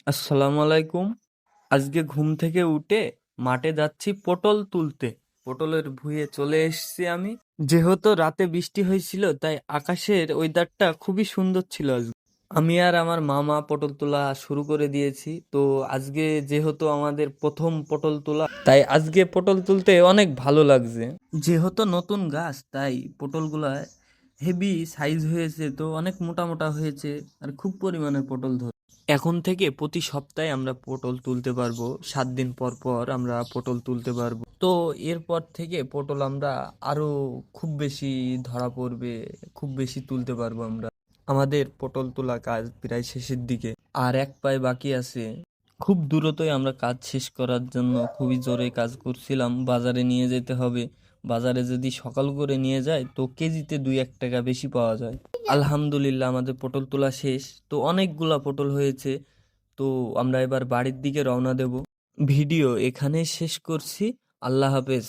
আসসালামু আলাইকুম। আজকে ঘুম থেকে উঠে মাঠে যাচ্ছি পটল তুলতে। পটলের ভুঁইয়ে চলে এসেছি আমি। যেহেতু রাতে বৃষ্টি হয়েছিল তাই আকাশের ওয়েদারটা খুবই সুন্দর ছিল আজকে। আমি আর আমার মামা পটল তোলা শুরু করে দিয়েছি। তো আজকে যেহেতু আমাদের প্রথম পটল তোলা, তাই আজকে পটল তুলতে অনেক ভালো লাগছে। যেহেতু নতুন গাছ তাই পটলগুলা হেভি সাইজ হয়েছে, তো অনেক মোটা মোটা হয়েছে আর খুব পরিমাণে পটল ধরে। এখন থেকে প্রতি সপ্তাহে আমরা পটল তুলতে পারবো, 7 দিন পর পর আমরা পটল তুলতে পারবো। তো এরপর থেকে পটল আমরা আরো খুব বেশি ধরা পড়বে, খুব বেশি তুলতে পারবো আমরা। আমাদের পটল তোলা কাজ প্রায় শেষের দিকে, আর এক পায়ে বাকি আছে। খুব দ্রুতই আমরা কাজ শেষ করার জন্য খুবই জোরে কাজ করছিলাম। বাজারে নিয়ে যেতে হবে। বাজারে যদি সকাল করে নিয়ে যায় তো কেজিতে 2-1 টাকা বেশি পাওয়া যায়। আলহামদুলিল্লাহ আমাদের পটল তোলা শেষ। তো অনেকগুলা পটল হয়েছে। তো আমরা এবার বাড়ির দিকে রওনা দেব। ভিডিও এখানেই শেষ করছি। আল্লাহ হাফেজ।